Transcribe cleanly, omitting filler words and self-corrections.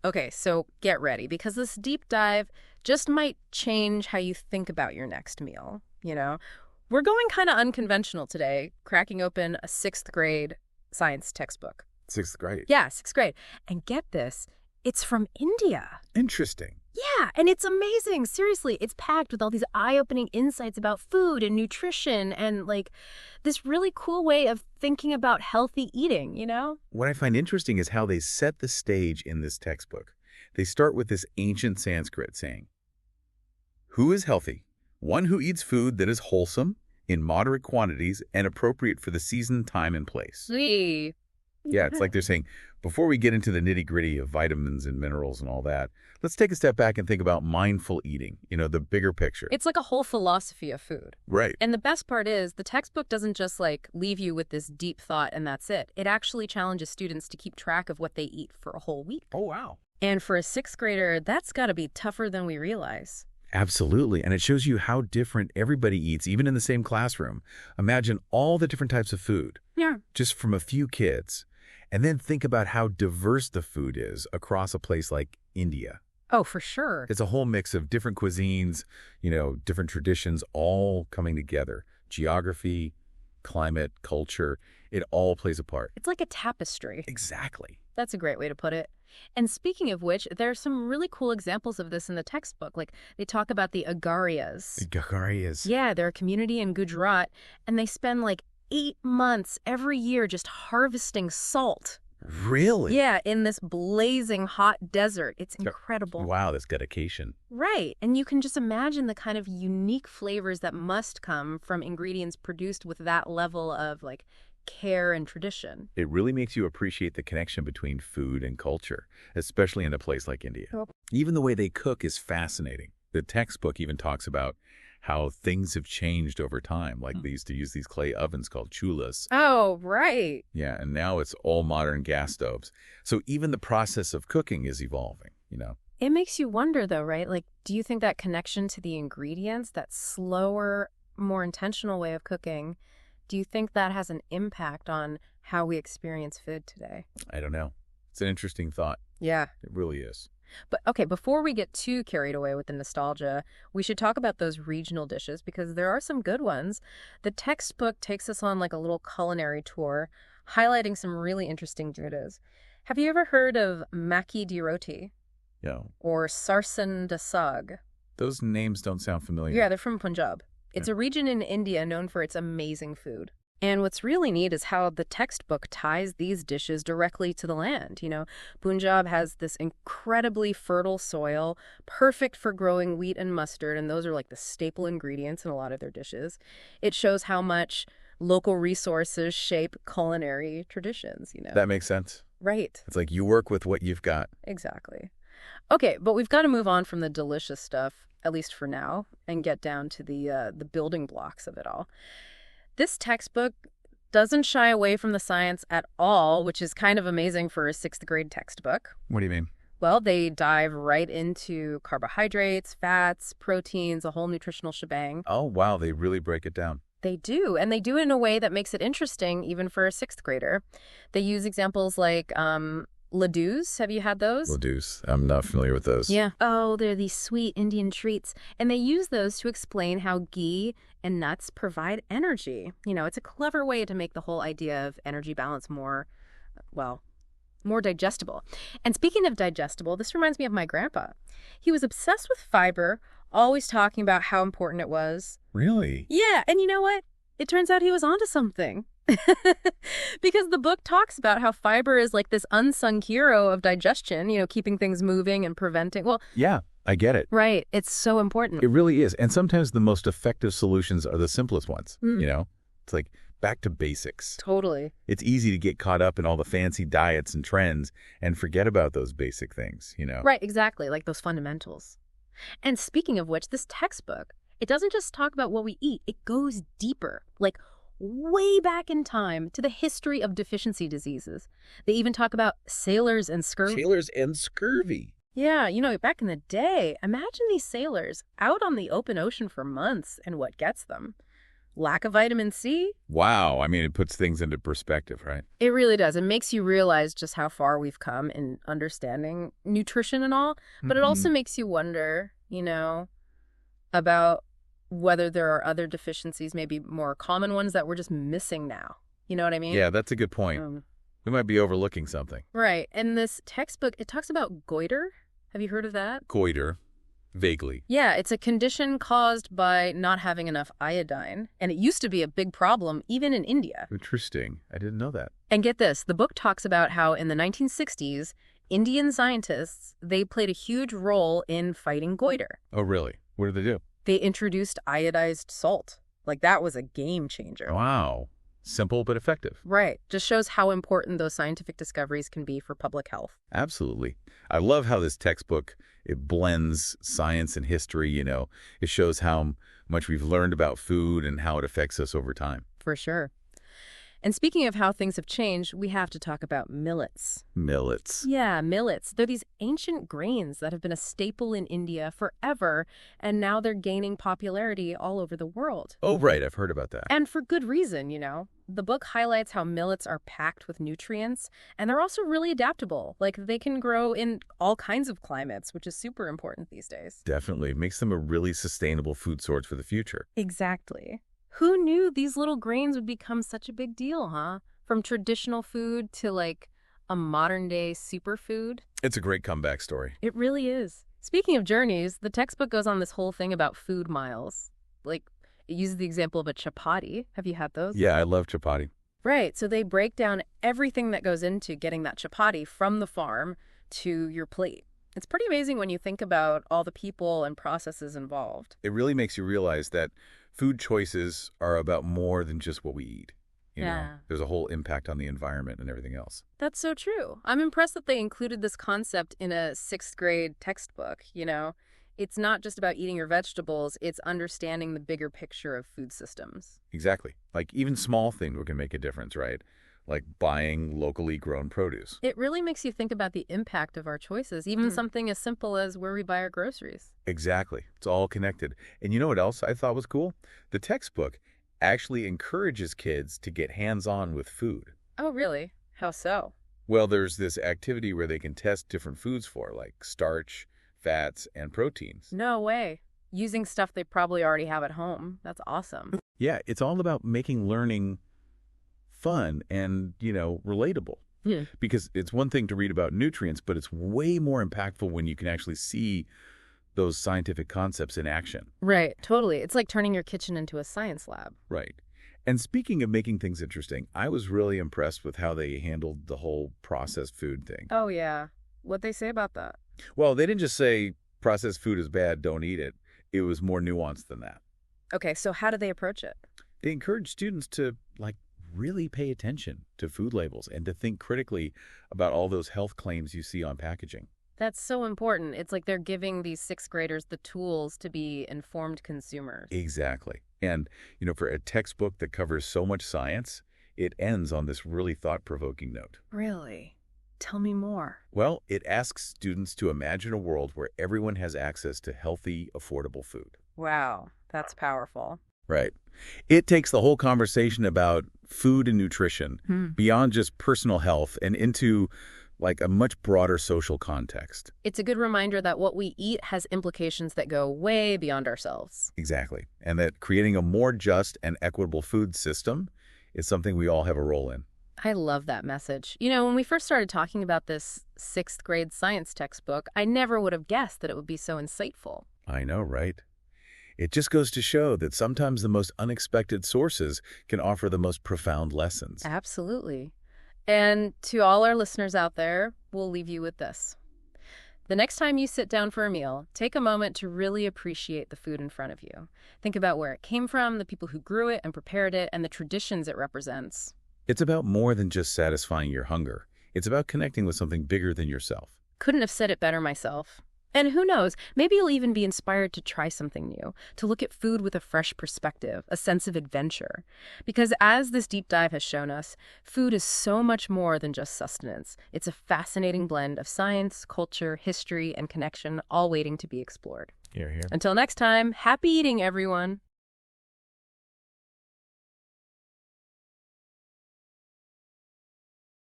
Okay, so get ready because this deep dive just might change how you think about your next meal, you know? We're going kind of unconventional today, cracking open a sixth grade science textbook. Sixth grade. Yeah, sixth grade. And get this, it's from India. Interesting. Yeah, and it's amazing. Seriously, it's packed with all these eye-opening insights about food and nutrition and like this really cool way of thinking about healthy eating, you know? What I find interesting is how they set the stage in this textbook. They start with this ancient Sanskrit saying, "Who is healthy? One who eats food that is wholesome, in moderate quantities, and appropriate for the season, time, and place." Gee. Yeah, it's like they're saying, before we get into the nitty-gritty of vitamins and minerals and all that, let's take a step back and think about mindful eating, the bigger picture. It's like a whole philosophy of food. Right. And the best part is the textbook doesn't just like leave you with this deep thought and that's it. It actually challenges students to keep track of what they eat for a whole week. Oh, wow. And for a sixth grader, that's got to be tougher than we realize. Absolutely. And it shows you how different everybody eats, even in the same classroom. Imagine all the different types of food, Yeah. just from a few kids. And then think about how diverse the food is across a place like India. Oh, for sure. It's a whole mix of different cuisines, different traditions all coming together. Geography, climate, culture, it all plays a part. It's like a tapestry. Exactly. That's a great way to put it. And speaking of which, there are some really cool examples of this in the textbook. Like they talk about the Agarias. Agarias. Yeah, they're a community in Gujarat, and they spend like 8 months every year just harvesting salt. Really? Yeah, in this blazing hot desert. It's incredible. Wow, that's dedication. Right. And you can just imagine the kind of unique flavors that must come from ingredients produced with that level of like care and tradition. It really makes you appreciate the connection between food and culture, especially in a place like India. Oh. Even the way they cook is fascinating. The textbook even talks about how things have changed over time. Like they used to use these clay ovens called chulas. Oh, right. Yeah, and now it's all modern gas stoves. So even the process of cooking is evolving, It makes you wonder, though, right? Like, do you think that connection to the ingredients, that slower, more intentional way of cooking, do you think that has an impact on how we experience food today? I don't know. It's an interesting thought. Yeah. It really is. But okay, before we get too carried away with the nostalgia, we should talk about those regional dishes because there are some good ones. The textbook takes us on like a little culinary tour, highlighting some really interesting dishes. Have you ever heard of Makki di Roti Yeah. or Sarson da Saag? Those names don't sound familiar. Yeah, they're from Punjab. It's a region in India known for its amazing food. And what's really neat is how the textbook ties these dishes directly to the land. Punjab has this incredibly fertile soil, perfect for growing wheat and mustard, and those are like the staple ingredients in a lot of their dishes. It shows how much local resources shape culinary traditions, That makes sense. Right. It's like you work with what you've got. Exactly. Okay, but we've got to move on from the delicious stuff, at least for now, and get down to the building blocks of it all. This textbook doesn't shy away from the science at all, which is kind of amazing for a sixth grade textbook. What do you mean? Well, they dive right into carbohydrates, fats, proteins, a whole nutritional shebang. Oh, wow. They really break it down. They do, and they do it in a way that makes it interesting even for a sixth grader. They use examples like ladoos. Have you had those? Ladoos. I'm not familiar with those. Yeah. Oh, they're these sweet Indian treats. And they use those to explain how ghee and nuts provide energy. It's a clever way to make the whole idea of energy balance more digestible. And speaking of digestible, this reminds me of my grandpa. He was obsessed with fiber, always talking about how important it was. Really? Yeah. And you know what? It turns out he was onto something. Because the book talks about how fiber is like this unsung hero of digestion, keeping things moving and preventing. Well, yeah, I get it. Right. It's so important. It really is. And sometimes the most effective solutions are the simplest ones, It's like back to basics. Totally. It's easy to get caught up in all the fancy diets and trends and forget about those basic things, Right, exactly. Like those fundamentals. And speaking of which, this textbook, it doesn't just talk about what we eat. It goes deeper, like way back in time to the history of deficiency diseases. They even talk about sailors and scurvy. Sailors and scurvy. Yeah, back in the day, imagine these sailors out on the open ocean for months and what gets them. lack of vitamin C. Wow. I mean, it puts things into perspective, right? It really does. It makes you realize just how far we've come in understanding nutrition and all. But it also makes you wonder, about whether there are other deficiencies, maybe more common ones that we're just missing now. You know what I mean? Yeah, that's a good point. We might be overlooking something. Right. And this textbook, it talks about goiter. Have you heard of that? Goiter. Vaguely. Yeah, it's a condition caused by not having enough iodine. And it used to be a big problem, even in India. Interesting. I didn't know that. And get this, the book talks about how in the 1960s, Indian scientists, they played a huge role in fighting goiter. Oh, really? What did they do? They introduced iodized salt. Like, that was a game changer. Wow. Simple but effective. Right. Just shows how important those scientific discoveries can be for public health. Absolutely. I love how this textbook, it blends science and history, It shows how much we've learned about food and how it affects us over time. For sure. And speaking of how things have changed, we have to talk about millets. Millets. Yeah, millets. They're these ancient grains that have been a staple in India forever, and now they're gaining popularity all over the world. Oh, right. I've heard about that. And for good reason, The book highlights how millets are packed with nutrients, and they're also really adaptable. Like, they can grow in all kinds of climates, which is super important these days. Definitely. Makes them a really sustainable food source for the future. Exactly. Who knew these little grains would become such a big deal, huh? From traditional food to, a modern-day superfood. It's a great comeback story. It really is. Speaking of journeys, the textbook goes on this whole thing about food miles. It uses the example of a chapati. Have you had those? Yeah, I love chapati. Right. So they break down everything that goes into getting that chapati from the farm to your plate. It's pretty amazing when you think about all the people and processes involved. It really makes you realize that food choices are about more than just what we eat. There's a whole impact on the environment and everything else. That's so true. I'm impressed that they included this concept in a 6th grade textbook, It's not just about eating your vegetables, it's understanding the bigger picture of food systems. Exactly. Like, even small things can make a difference, right? Like buying locally grown produce. It really makes you think about the impact of our choices, even something as simple as where we buy our groceries. Exactly. It's all connected. And you know what else I thought was cool? The textbook actually encourages kids to get hands-on with food. Oh, really? How so? Well, there's this activity where they can test different foods like starch, fats, and proteins. No way. Using stuff they probably already have at home. That's awesome. Yeah, it's all about making learning fun and, relatable. Yeah. Because it's one thing to read about nutrients, but it's way more impactful when you can actually see those scientific concepts in action. Right, totally. It's like turning your kitchen into a science lab. Right. And speaking of making things interesting, I was really impressed with how they handled the whole processed food thing. Oh, yeah. What'd they say about that? Well, they didn't just say processed food is bad, don't eat it. It was more nuanced than that. Okay, so how did they approach it? They encouraged students to, really pay attention to food labels and to think critically about all those health claims you see on packaging. That's so important. It's like they're giving these 6th graders the tools to be informed consumers. Exactly. And, for a textbook that covers so much science, it ends on this really thought-provoking note. Really? Tell me more. Well, it asks students to imagine a world where everyone has access to healthy, affordable food. Wow, that's powerful. Right. It takes the whole conversation about food and nutrition beyond just personal health and into a much broader social context. It's a good reminder that what we eat has implications that go way beyond ourselves. Exactly. And that creating a more just and equitable food system is something we all have a role in. I love that message. When we first started talking about this 6th grade science textbook, I never would have guessed that it would be so insightful. I know, right? It just goes to show that sometimes the most unexpected sources can offer the most profound lessons. Absolutely. And to all our listeners out there, we'll leave you with this. The next time you sit down for a meal, take a moment to really appreciate the food in front of you. Think about where it came from, the people who grew it and prepared it, and the traditions it represents. It's about more than just satisfying your hunger. It's about connecting with something bigger than yourself. Couldn't have said it better myself. And who knows, maybe you'll even be inspired to try something new, to look at food with a fresh perspective, a sense of adventure. Because as this deep dive has shown us, food is so much more than just sustenance. It's a fascinating blend of science, culture, history, and connection, all waiting to be explored. Hear, hear. Until next time, happy eating, everyone.